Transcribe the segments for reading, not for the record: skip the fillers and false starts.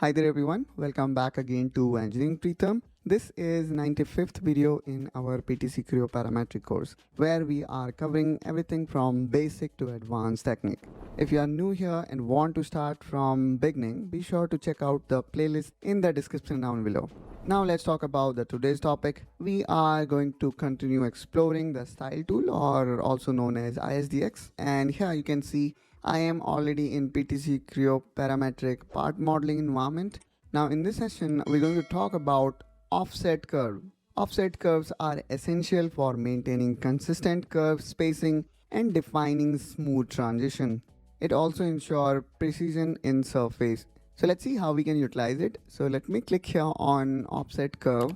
Hi there everyone, welcome back again to Engineering Pritam. This is 95th video in our PTC Creo Parametric course, where we are covering everything from basic to advanced technique. If you are new here and want to start from beginning, be sure to check out the playlist in the description down below. Now let's talk about today's topic. We are going to continue exploring the style tool, or also known as ISDX, and here you can see I am already in PTC Creo Parametric part modeling environment. Now in this session, we're going to talk about offset curve. Offset curves are essential for maintaining consistent curve spacing and defining smooth transition. It also ensures precision in surface. So let's see how we can utilize it. So let me click here on offset curve.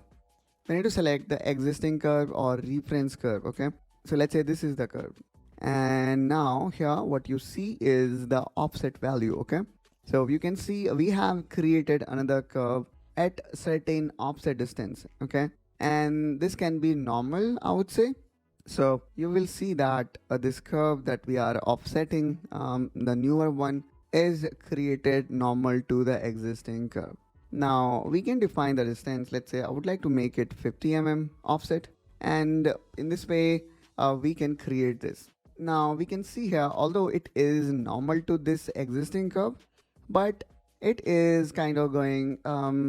We need to select the existing curve or reference curve, okay? So let's say this is the curve. And now here what you see is the offset value, okay? So you can see we have created another curve at certain offset distance, okay? And this can be normal, I would say. So you will see that this curve that we are offsetting, the newer one, is created normal to the existing curve. Now we can define the distance. Let's say I would like to make it 50 mm offset, and in this way we can create this. Now we can see here, although it is normal to this existing curve, but it is kind of going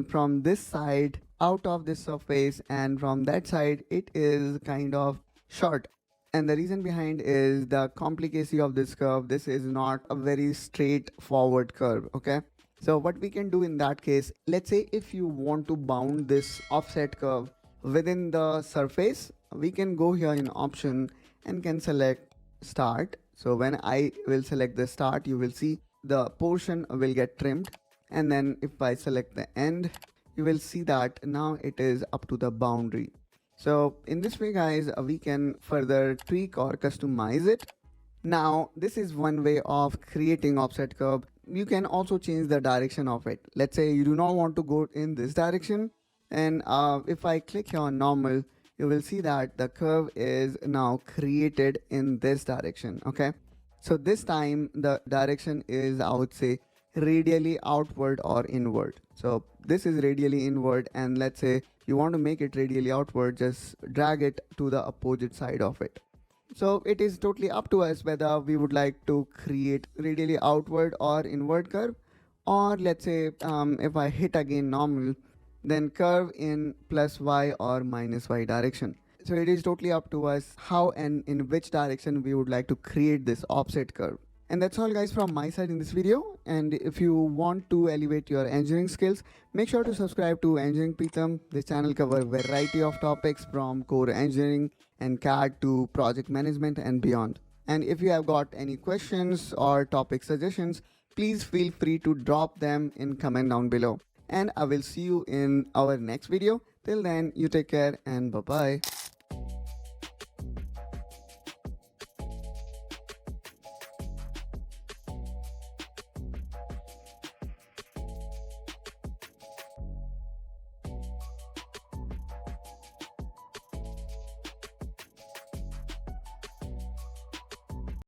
from this side out of this surface, and from that side it is kind of short. And the reason behind is the complicacy of this curve. This is not a very straightforward curve, okay? So what we can do in that case, let's say if you want to bound this offset curve within the surface, we can go here in option and can select start. So when I will select the start, you will see the portion will get trimmed, and then if I select the end, you will see that now it is up to the boundary. So in this way guys, we can further tweak or customize it. Now this is one way of creating offset curve. You can also change the direction of it. Let's say you do not want to go in this direction, and if I click here on normal, you will see that the curve is now created in this direction, okay? So this time the direction is, I would say, radially outward or inward. So this is radially inward, and let's say you want to make it radially outward, just drag it to the opposite side of it. So it is totally up to us whether we would like to create radially outward or inward curve, or let's say if I hit again normal, then curve in plus y or minus y direction. So it is totally up to us how and in which direction we would like to create this offset curve. And that's all guys from my side in this video. And if you want to elevate your engineering skills, make sure to subscribe to Engineering Pritam. This channel covers a variety of topics from core engineering and CAD to project management and beyond. And if you have got any questions or topic suggestions, please feel free to drop them in comment down below. And I will see you in our next video. Till then, you take care and bye-bye.